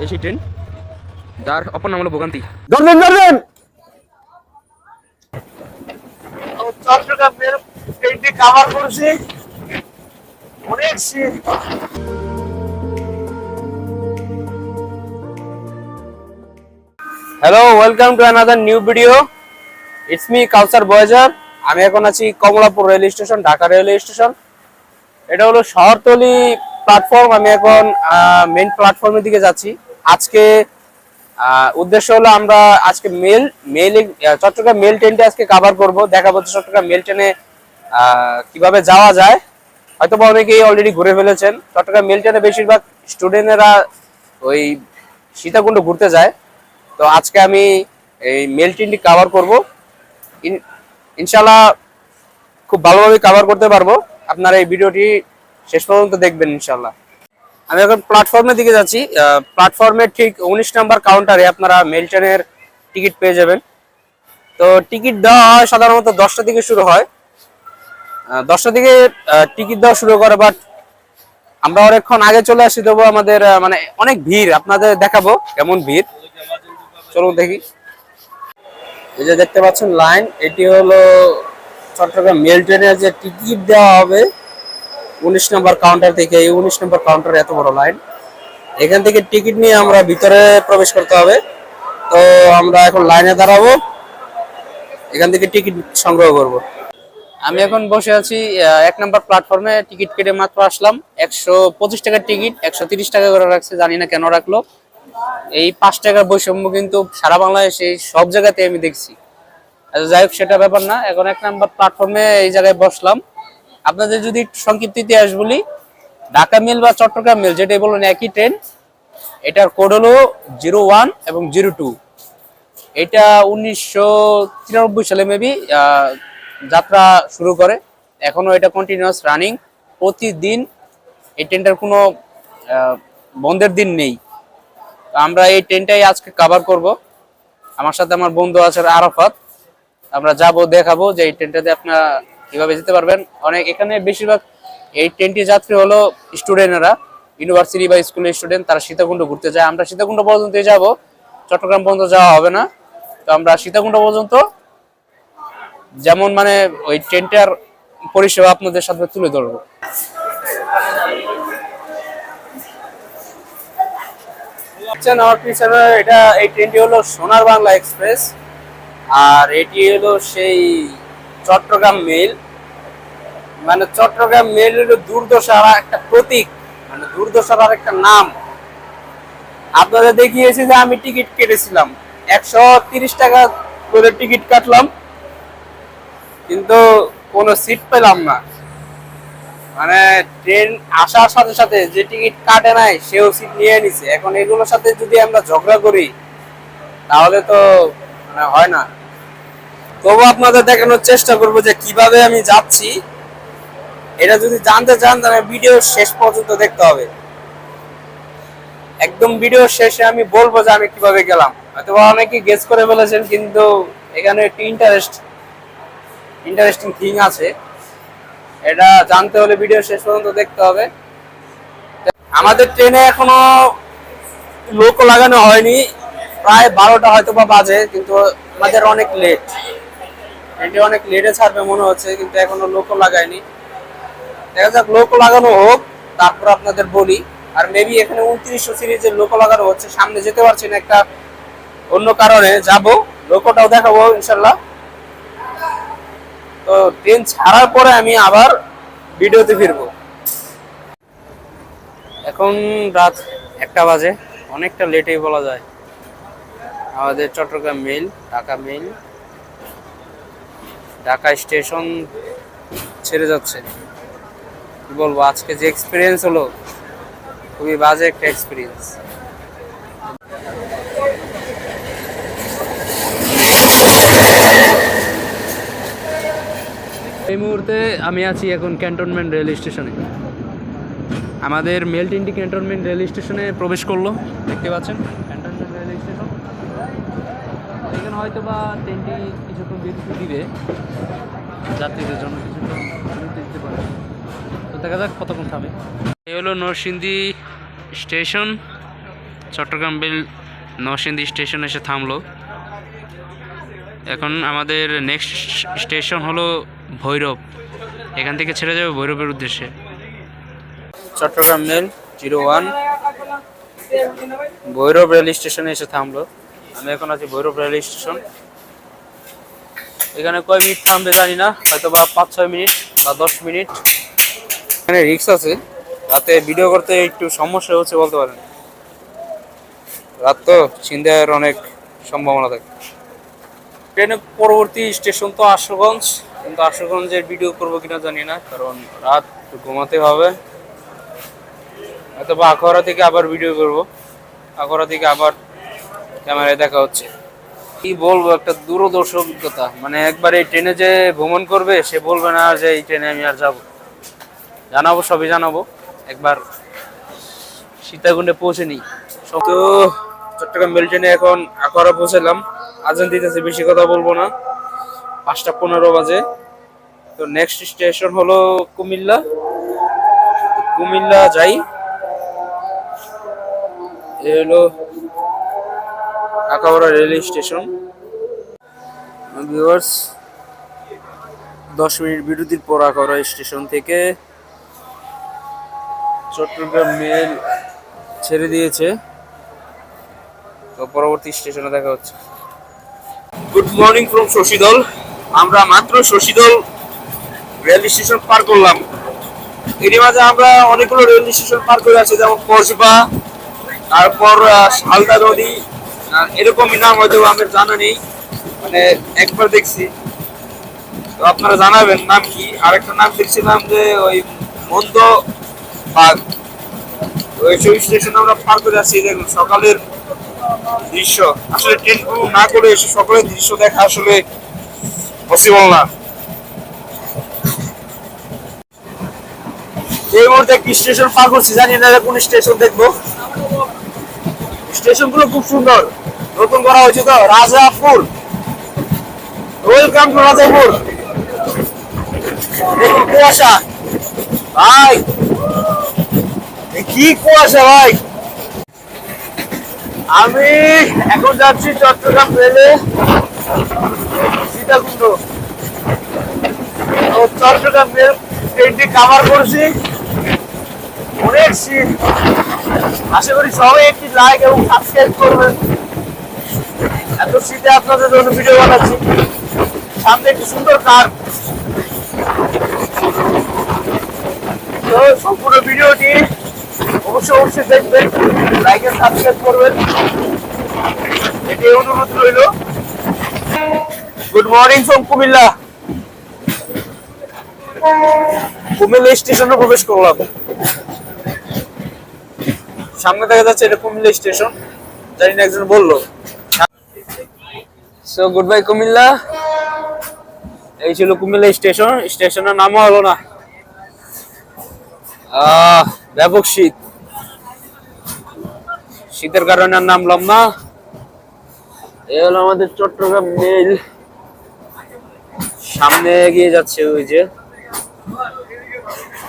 AC train যার অপর নাম হলো ভোগান্তি। চট্টগ্রামের ট্রেনটি কাভার করেছি অনেক শীত। Hello, welcome to another new video. It's me Kawsar Boyejar. আমি এখন আছি Kamalapur rail station, Dhaka railway station. এটা হলো শহরতলি প্ল্যাটফর্ম। আমি এখন মেইন প্ল্যাটফর্মের দিকে যাচ্ছি। আজকে উদ্দেশ্য হলো আমরা আজকে চট্টগ্রাম মেল ট্রেনটি আজকে কভার করব, দেখাবো চট্টগ্রাম মেল ট্রেনে কিভাবে যাওয়া যায়। হয়তো বা অনেকেই অলরেডি ঘুরে ফেলেছেন। চট্টগ্রাম মেল ট্রেনে বেশিরভাগ স্টুডেন্টেরা ওই সীতাকুণ্ড ঘুরতে যায়। তো আজকে আমি এই মেল ট্রেনটি কভার করব। ইনশাল্লাহ খুব ভালোভাবে কভার করতে পারবো। আপনারা এই ভিডিওটি শেষ পর্যন্ত দেখবেন ইনশাল্লাহ। আমি এখন প্ল্যাটফর্মের দিকে যাচ্ছি। প্ল্যাটফর্মের ঠিক 19 নম্বর কাউন্টারে আপনারা মেল ট্রেনের টিকিট পেয়ে যাবেন। তো টিকিট দেওয়া হয় সাধারণত 10টা থেকে শুরু হয়। 10টা থেকে টিকিট দেওয়া শুরু করে, বাট আমরা অনেকক্ষণ আগে চলে আসি। তবু আমাদের মানে অনেক ভিড়, আপনাদের দেখাবো কেমন ভিড়। চলুন দেখি। এই যে দেখতে পাচ্ছেন লাইন, এটি হলো চট্টগ্রাম মেল ট্রেনের যে টিকিট দেওয়া হবে 19 নম্বর কাউন্টার থেকে। এই 19 নম্বর কাউন্টারে এত বড় লাইন। এখান থেকে টিকিট নিয়ে আমরা ভিতরে প্রবেশ করতে হবে। তো আমরা এখন লাইনে দাঁড়াবো, এখান থেকে টিকিট সংগ্রহ করব। আমি এখন বসে আছি 1 নম্বর প্ল্যাটফর্মে। টিকিট কেটে মাত্র আসলাম। 125 টাকার টিকিট 130 টাকা করে রাখছে, জানি না কেন রাখলো। এই 5 টাকার বৈষম্য কিন্তু সারা বাংলাদেশে সব জায়গাতে আমি দেখছি। যাই হোক, সেটা ব্যাপার না। এখন 1 নম্বর প্ল্যাটফর্মে এই জায়গায় বসলাম। আপনাদের যদি একটু সংক্ষিপ্ত ইতিহাস বলি, ঢাকা মেল বা চট্টগ্রাম মেল যেটাই বলুন একই ট্রেন। এটার কোড হলো 01 এবং 02। এটা 1993 সালে মেবি যাত্রা শুরু করে। এখনো এটা কন্টিনিউয়াস রানিং। প্রতিদিন এই ট্রেনটার কোনো বন্ধের দিন নেই। আমরা এই ট্রেনটাই আজকে কভার করব। আমার সাথে আমার বন্ধু আছে আরাফাত। আমরা যাব, দেখাবো যে এই ট্রেনটাতে আপনারা কিভাবে যেতে পারবেন। অনেক এখানে বেশিরভাগ এই ট্রেনটি যাত্রী হলো স্টুডেন্টরা, ইউনিভার্সিটি বা স্কুলের স্টুডেন্ট। তারা সীতাকুণ্ড ঘুরতে যায়। আমরা সীতাকুণ্ড পর্যন্ত যাব, চট্টগ্রাম পর্যন্ত যাওয়া হবে না। তো আমরা সীতাকুণ্ড পর্যন্ত যেমন মানে ওই ট্রেনটার পরিষেবা আপনাদের সাথে তুলে ধরবো। এটা এই ট্রেনটি হলো সোনার বাংলা এক্সপ্রেস, আর এটি হলো সেই চট্টগ্রাম মেল। মানে চট্টগ্রাম মেল হলো দুর্দশার একটা প্রতীক, মানে দুর্দশার একটা নাম। আপনাদের দেখিয়েছি যে আমি টিকিট কেটেছিলাম 130 টাকা করে টিকিট কাটলাম, কিন্তু কোনো সিট পেলাম না। মানে ট্রেন আসার সাথে সাথে যে টিকিট কাটে নাই সেও সিট নিয়ে নিছে। এখন এগুলোর সাথে যদি আমরা ঝগড়া করি তাহলে তো মানে হয় না। তবু আপনাদের দেখানোর চেষ্টা করবো যে কিভাবে আমি যাচ্ছি। এটা যদি জানতে চান তাহলে ভিডিও শেষ পর্যন্ত দেখতে হবে। একদম ভিডিও শেষে আমি বলবো যে আমি কিভাবে গেলাম। হয়তো অনেকে গেস করে ফেলেছেন, কিন্তু এখানে একটি ইন্টারেস্টিং থিং আছে। এটা জানতে হলে ভিডিও শেষ পর্যন্ত দেখতে হবে। আমাদের ট্রেনে এখনো লোকো লাগানো হয়নি, প্রায় 12টা হয়তো বা বাজে, কিন্তু আমাদের অনেক লেট। ট্রেনটি অনেক লেটে ছাড়বে মনে হচ্ছে, কিন্তু এখনো লোকো লাগায়নি। দেখা যাক, লোকো লাগানো হোক, তারপর আপনাদের বলি। আর মেবি এখানে 2900 সিরিজের লোকো লাগানো হচ্ছে। সামনে যেতে পারছি না একটা অন্য কারণে, যাব, লোকোটাও দেখাবো ইনশাল্লাহ। তো ট্রেন ছাড়ার পরে আমি আবার ভিডিওতে ফিরবো। এখন রাত 1টা বাজে, অনেকটা লেটেই বলা যায়। আমাদের Chittagong mail, Dhaka mail, Dhaka station ছেড়ে যাচ্ছে। কি বলবো, আজকে যে এক্সপিরিয়েন্স হলো খুবই বাজে একটা এক্সপিরিয়েন্স। এই মুহূর্তে আমি আছি এখন ক্যান্টনমেন্ট রেল স্টেশনে। আমাদের মেল ট্রেনটি ক্যান্টনমেন্ট রেল স্টেশনে প্রবেশ করলো, দেখতে পাচ্ছেন ক্যান্টনমেন্ট রেল স্টেশন। এখানে হয়তো বা ট্রেনটি কিছুক্ষণ বিরতি দিবে, যাত্রীদের জন্য কিছুক্ষণ বিরতি দিতে পারে। তো দেখা যাক কতক্ষণ থামে। এই হলো Narsingdi station. Chittagong mail Narsingdi station এসে থামলো। এখন আমাদের নেক্সট স্টেশন হলো ভৈরব। এখান থেকে ছেড়ে যাবে ভৈরবের উদ্দেশ্যে। চট্টগ্রাম মেল 01 ভৈরব রেল স্টেশনে এসে থামলো। আমি এখন আছি ভৈরব রেল স্টেশন। এখানে কয় মিনিট থামবে জানি না, হয়তো বা 5-6 মিনিট বা 10 মিনিট। এখানে রিক্স আছে, রাতে ভিডিও করতে একটু সমস্যা হচ্ছে বলতে পারেন। রাত তো ছিনতাইয়ের অনেক সম্ভাবনা থাকে। ট্রেনের পরবর্তী স্টেশন তো আশুগঞ্জ, কিন্তু আশুগঞ্জের ভিডিও করবো কিনা জানি না, কারণ রাত ঘুমাতে হবে। হয়তো বা আখাউড়া থেকে আবার ভিডিও করব, আখাউড়া থেকে আবার ক্যামেরায় দেখা হচ্ছে। কি বলবো, একটা দূরদর্শী অভিজ্ঞতা। মানে একবার এই ট্রেনে যে ভ্রমণ করবে সে বলবে না যে এই ট্রেনে আমি আর যাবো। জানাবো, সবই জানাবো। একবার সীতাকুণ্ডে পৌঁছে নিই সব। তো চট্টগ্রাম মেল ট্রেনে এখন আখাউড়া পৌঁছালাম। আজান দিতেছে, বেশি কথা বলবো না। 5টা 15 বাজে। তো নেক্সট স্টেশন হলো কুমিল্লা। কুমিল্লা যাই। এ হলো Akhaura rail station. Viewers, 10 minute বিরতির পর আখাউড়া স্টেশন থেকে চট্টগ্রাম মেল ছেড়ে দিয়েছে। তো পরবর্তী স্টেশনে দেখা হচ্ছে। Good morning from Shashidal. আমরা মাত্র শশীদল রেল স্টেশন পার করলাম। এর মাঝে আমরা অনেকগুলো রেল স্টেশন পার করে আছি, যেমন কসবা, তারপর শালদা নদী, এরকমই নাম হয়তো আমার জানা নেই, মানে একবার দেখছি। তো আপনারা জানাবেন নাম কি। আরেকটা নাম দেখছিলাম যে ওই মন্দ বাগ। ওই স্টেশন আমরা পার করে আছি। দেখুন সকালের দৃশ্য, আসলে ট্রেন না করে এসে সকালের দৃশ্য দেখা আসলে পসিবল না। এই মুহূর্তে একটি স্টেশন পার করছি, জানি না কোন স্টেশন দেখবো। স্টেশন গুলো খুব সুন্দর, নতুন করা হয়েছে তো। Rajapur, welcome to Rajapur. দেখুন কুয়াশা ভাই, কি কুয়াশা ভাই। আমি এখন যাচ্ছি চট্টগ্রাম রেলে সীতাকুণ্ড। চট্টগ্রাম রেল ট্রেনটি কাভার করেছি, অনেক সিট। আশা করি সবাই একটি লাইক এবং সাবস্ক্রাইব করবেন। এত শীতে আপনাদের জন্য ভিডিও বানাচ্ছি। সামনে একটি সুন্দর কার। তো সম্পূর্ণ ভিডিওটি অবশ্যই দেখবেন, লাইক এন্ড সাবস্ক্রাইব করবেন, এটি অনুরোধ রইল। Good morning from Comilla. Comilla স্টেশনে প্রবেশ করলাম। সামনে দেখা যাচ্ছে এটা কুমিল্লা স্টেশন, জানি না একজন বললো। So good bye Comilla. এই ছিল কুমিল্লা স্টেশন। স্টেশনের নামও হলো না। ব্যাপক শীত, শীতের কারণে আর নামলাম না। এই হলো আমাদের চট্টগ্রাম মেল। সামনে এগিয়ে যাচ্ছে ওই যে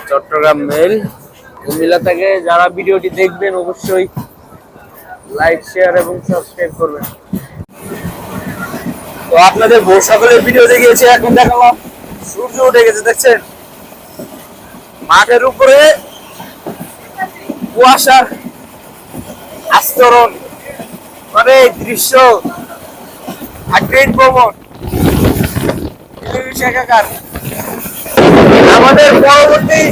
চট্টগ্রাম মেল। কুমিল্লা থেকে যারা ভিডিওটি দেখবেন অবশ্যই লাইক, শেয়ার এবং সাবস্ক্রাইব করবেন। তো আপনাদের ভোর সকালের ভিডিও দেখিয়েছি, এখন দেখালাম সূর্য উঠে গেছে। দেখছেন মাঠের উপরে কুয়াশার আস্তরণ, মানে দৃশ্য আর ট্রেন ভ্রমণ একাকার। আমাদের পরবর্তী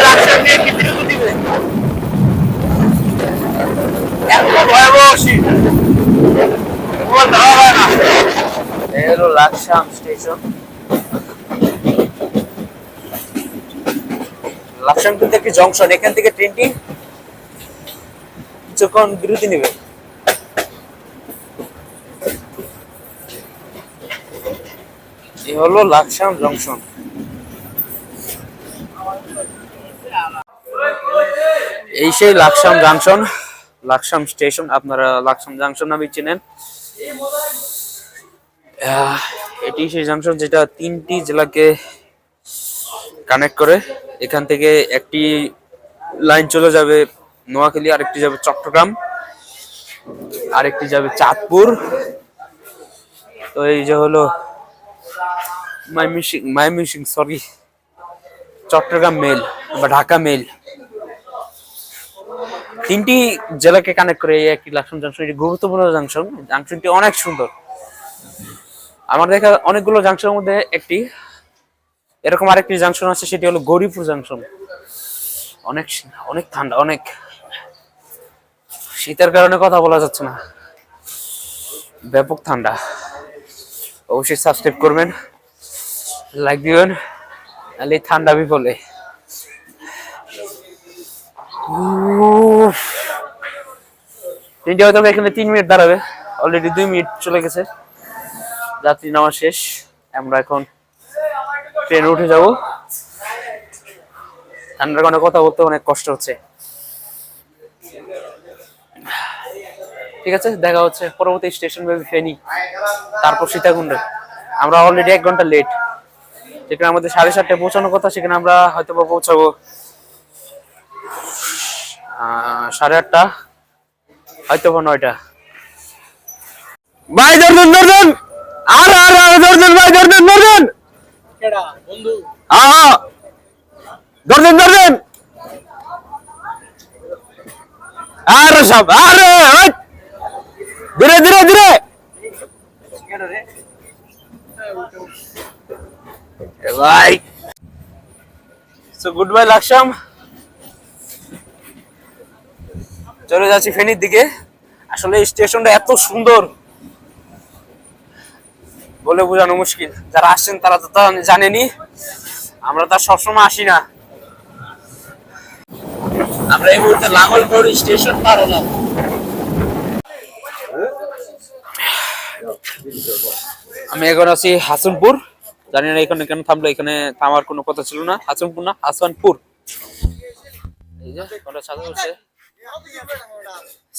লাকসাম নিয়ে কি বিরতি দিবে। এত ভয়াবহ শীত ধরা হয় না। এই হলো লাকসাম স্টেশন। লাকসাম কিন্তু একটি জংশন, এখান থেকে ট্রেনটি কিছুক্ষণ বিরতি নেবে। এই হলো লাকসাম জংশন। এই সেই লাকসাম জংশন, লাকসাম স্টেশন। আপনারা লাকসাম জংশন নামে চিনেন। এটি সেই জংশন যেটা 3টি জেলাকে কানেক্ট করে এখান থেকে একটি লাইন চলে যাবে নোয়াখালী, আরেকটি যাবে চট্টগ্রাম, আরেকটি যাবে চাঁদপুর। তো এই যে হলো মাইমিংসিং সরি চট্টগ্রাম মেল বা ঢাকা মেল, তিনটি জেলাকে কানেক্ট করে এই একটি লাকসাম জাংশন। এটি গুরুত্বপূর্ণ জাংশন, জাংশনটি অনেক সুন্দর। আমার দেখা অনেকগুলো জাংশনের মধ্যে একটি এরকম আরেকটি জাংশন আছে, সেটি হলো গৌরীপুর জাংশন। অনেক অনেক ঠান্ডা, অনেক শীতের কারণে কথা বলা যাচ্ছে না, ব্যাপক ঠান্ডা। অবশ্যই সাবস্ক্রাইব করবেন, লাইক দিবেন, তাহলে ঠান্ডা বিপলে। ট্রেনটি হয়তো এখানে 3 মিনিট দাঁড়াবে, অলরেডি 2 মিনিট চলে গেছে। যাত্রী নামা শেষ, আমরা এখন ট্রেনে উঠে যাব। ঠান্ডার কারণে কথা বলতে অনেক কষ্ট হচ্ছে। ঠিক আছে, দেখা হচ্ছে পরবর্তী স্টেশন ফেনী, তারপর সীতাকুণ্ড। আমরা অলরেডি 1 ঘন্টা লেট, যেখানে আমাদের 7:30টায় পৌঁছানোর কথা, সেখানে আমরা হয়তো পৌঁছাবো 8:30, হয়তো 9টা। ভাই ধরুন ধরুন, আর আর আর ধরুন ভাই, ধরুন ধরুন কেডা বন্ধু, হ্যাঁ ধরুন ধরুন, আর সব আরে ধীরে ধীরে ধীরে ভাই। সো গুড বাই লাকসাম, চলে যাচ্ছি ফেনীর দিকে। আসলে স্টেশনটা এত সুন্দর বলে বোঝানো মুশকিল, যারা আসছেন তারা তো জানেনি, আমরা তো সবসময় আসি না। আমরা এই মুহূর্তে লাঙ্গলকোট স্টেশন পার হলাম। আমি এখন আছি হাসনপুর, জানি না এখানে কেন থামলো, এখানে থামার কোনো কথা ছিল না। হাসনপুর না, হাসানপুর। এই যে ওটা ছাদে উঠছে,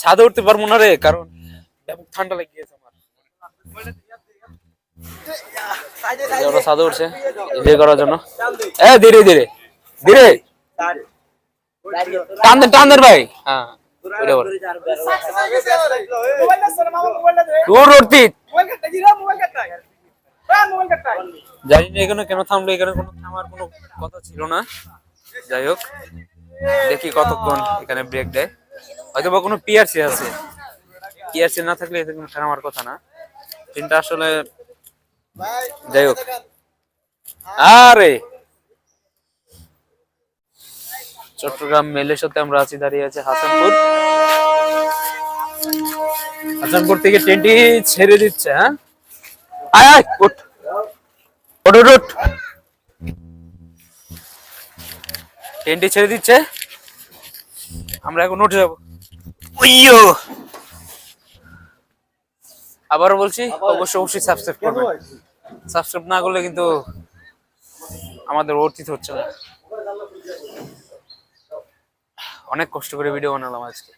ছাদে উঠতে পারবো না রে, কারণ ব্যাপক ঠান্ডা লেগে গেছে আমার। ওটা ছাদে উঠছে এনজয় করার জন্য। ধীরে ধীরে ধীরে টান দেন ভাই। হ্যাঁ জানি না এখানে কেন থামলো, এখানে কোনো থামার কোনো কথা ছিল না। যাই হোক, দেখি কতক্ষণ এখানে ব্রেক দেয়, হয়তো বা কোনো পিআরসি আছে। পিআরসি না থাকলে এখানে থামার কথা না ট্রেনটা আসলে। যাই হোক, আরে চট্টগ্রাম মেলের সাথে আমরা আছি, দাঁড়িয়ে আছে হাসানপুর। হাসানপুর থেকে ট্রেনটি ছেড়ে দিচ্ছে। হ্যাঁ আয় আয় উঠ উঠ উঠ উঠ। ট্রেনটি ছেড়ে দিচ্ছে, আমরা এখন উঠে যাবো। আবারও বলছি, অবশ্যই সাবস্ক্রাইব করবেন। সাবস্ক্রাইব না করলে কিন্তু আমাদের অর্থিত হচ্ছে না। অনেক কষ্ট করে ভিডিও বানালাম আজকে।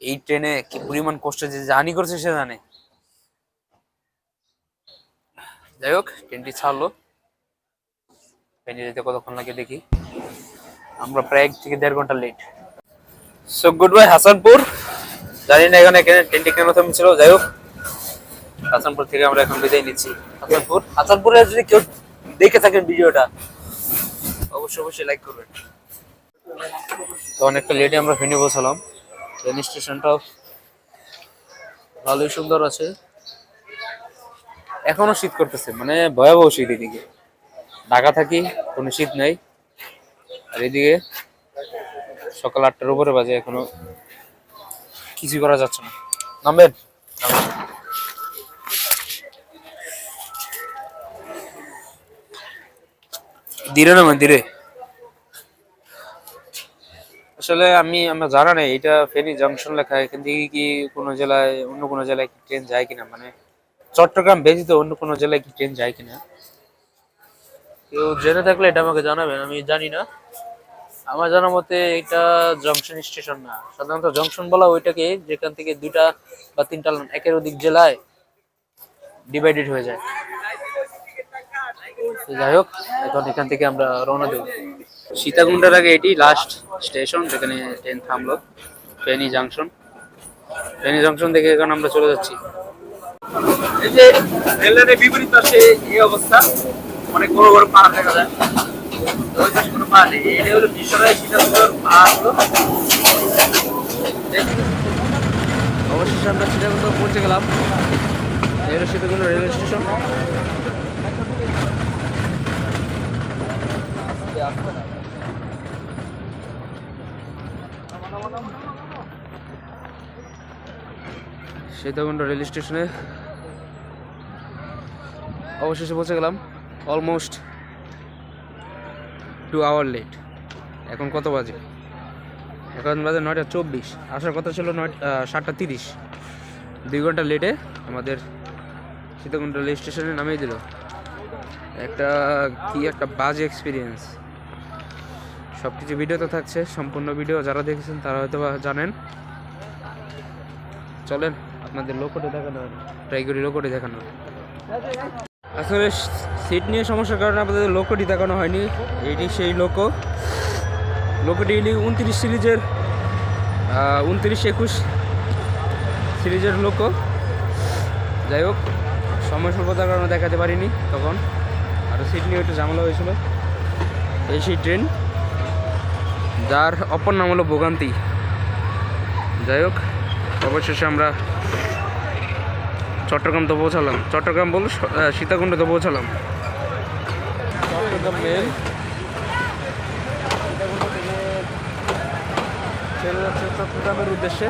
এই ট্রেনে কি পরিমাণ কষ্ট যে জার্নি করছে সে জানে। যাই হোক, ট্রেনটি ছাড়লো, ফেনী যেতে কতক্ষণ লাগে দেখি। আমরা প্রায় 1 থেকে 1.5 ঘন্টা late. So goodbye Hasanpur. জানি না এখানে ট্রেনটি কেন থামছিল। যাই হোক, হাসানপুর থেকে আমরা এখন বিদায় নিচ্ছি। হাসানপুরে যদি কেউ দেখে থাকেন ভিডিওটা, অবশ্যই লাইক করবেন। তো অনেকটা লেটে আমরা ফেনী পৌঁছালাম। ট্রেন স্টেশনটাও ভালোই সুন্দর আছে। এখনো শীত করতেছে, মানে ভয়াবহ শীত। এদিকে ঢাকা থাকি কোনো শীত নাই, আর এদিকে সকাল 8টার উপরে বাজে, এখনো কিছু করা যাচ্ছে না। নামবেন ধীরে নামেন ধীরে। আসলে আমরা জানা নেই এটা ফেনী জংশন লেখা, এখান থেকে কি কোনো জেলায় অন্য কোনো জেলায় কি ট্রেন যায় কিনা, মানে চট্টগ্রাম ব্যতীত অন্য কোনো জেলায় কি ট্রেন যায় কিনা। কেউ জেনে থাকলে এটা আমাকে জানাবেন, আমি জানি না। আমার জানা মতে এটা জংশন স্টেশন না, সাধারণত জংশন বলা ওইটাকে যেখান থেকে 2টা বা 3টা একের অধিক জেলায় ডিভাইডেড হয়ে যায়। তো যাই হোক, এখন এখান থেকে আমরা রওনা দেব। সীতাকুণ্ডের আগে এটি লাস্ট স্টেশন, যেখানে ট্রেন থামলো, ফেনী জাংশন। ফেনী জাংশন থেকে এখন আমরা চলে যাচ্ছি। এই যে রেললাইনের বিপরীত পাশে এই অবস্থা, অনেক বড় বড় পাহাড় দেখা যায়। ওই পাশে কোনো পাহাড় নেই, এটা হলো বিশ্বরায় সীতাকুণ্ডের পাহাড়গুলো। অবশেষে আমরা সীতাকুণ্ড পৌঁছে গেলাম। এই হলো Sitakunda railway station. Sitakunda rail স্টেশনে অবশেষে পৌঁছে গেলাম। Almost 2 hour late. এখন কত বাজে? এখন বাজে 9:24। আসার কথা ছিল 7:30। 2 ঘন্টা লেটে আমাদের সীতাকুণ্ড রেল স্টেশনে নামিয়ে দিল। একটা বাজে এক্সপিরিয়েন্স। সব কিছু ভিডিওতে থাকছে, সম্পূর্ণ ভিডিও যারা দেখেছেন তারা হয়তো বা জানেন। চলেন আপনাদের লোকোটে দেখানো, ট্রাই করি লোকোটে দেখানো। আসলে সিট নিয়ে সমস্যার কারণে আপনাদের লোকোটি দেখানো হয়নি। এটি সেই লোকোটি 29 সিরিজের 29-21 সিরিজের লোকো। যাই হোক, সময় স্বল্পতার কারণে দেখাতে পারিনি তখন, আর সিট নিয়ে একটু ঝামেলা হয়েছিল। এই সেই ট্রেন যার অপর নাম হলো ভোগান্তি। যাই হোক, অবশেষে আমরা চট্টগ্রাম তো পৌঁছালাম। চট্টগ্রাম বলল সীতাকুণ্ড তো পৌঁছালাম। চট্টগ্রাম মেল সীতাকুণ্ড থেকে ছেড়ে যাচ্ছে চট্টগ্রামের উদ্দেশ্যে।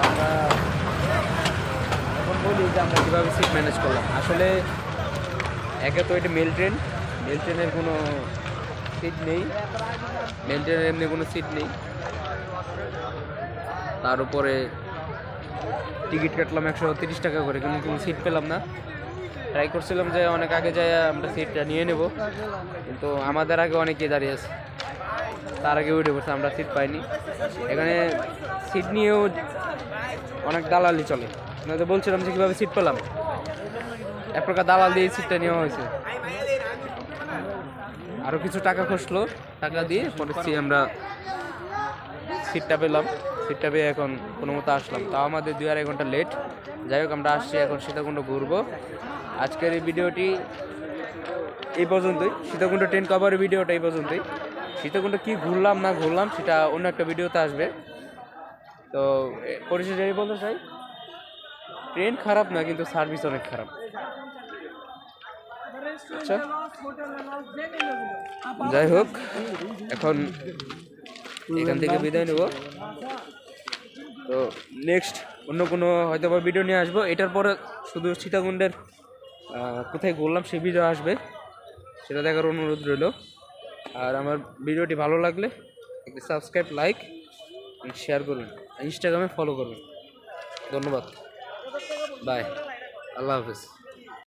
আমরা এখন বলি যে আমরা কীভাবে সিট ম্যানেজ করলাম। আসলে একে তো এটা মেল ট্রেনের কোনো সিট নেই, মেল ট্রেনের এমনি কোনো সিট নেই। তার উপরে টিকিট কাটলাম 130 টাকা করে, কিন্তু কোনো সিট পেলাম না। ট্রাই করছিলাম যে অনেক আগে যাই আমরা সিটটা নিয়ে নেব, কিন্তু আমাদের আগে অনেকে দাঁড়িয়ে আছে, তার আগে উঠে পড়ছে, আমরা সিট পাইনি। এখানে সিট নিয়েও অনেক দালালি চলে। আপনাদের বলছিলাম যে কীভাবে সিট পেলাম, এক প্রকার দালাল দিয়ে সিটটা নেওয়া হয়েছে। আরও কিছু টাকা খসলো, টাকা দিয়ে পরে আমরা সিটটা পেলাম। সিটটা পেয়ে এখন কোনো মতো আসলাম, তাও আমাদের 2-2.5 ঘন্টা লেট। যাই হোক, আমরা আসছি এখন সীতাকুণ্ড ঘুরবো। আজকের এই ভিডিওটি এই পর্যন্তই, সীতাকুণ্ড ট্রেন কভারের ভিডিওটা এই পর্যন্তই। সীতাকুণ্ড কি ঘুরলাম না ঘুরলাম সেটা অন্য একটা ভিডিওতে আসবে। তো পরিশেষে এই বলতে চাই, ট্রেন খারাপ না, কিন্তু সার্ভিস অনেক খারাপ। আচ্ছা, যাই হোক, এখন এখান থেকে বিদায় নেব। তো নেক্সট অন্য কোনো হয়তো বা ভিডিও নিয়ে আসবো। এটার পরে শুধু সীতাকুণ্ডের কোথায় ঘুরলাম সেই ভিডিও আসবে, সেটা দেখার অনুরোধ রইল। আর আমার ভিডিওটি ভালো লাগলে একটু সাবস্ক্রাইব, লাইক, শেয়ার করুন, ইনস্টাগ্রামে ফলো করুন। ধন্যবাদ, বাই, আল্লাহ হাফেজ।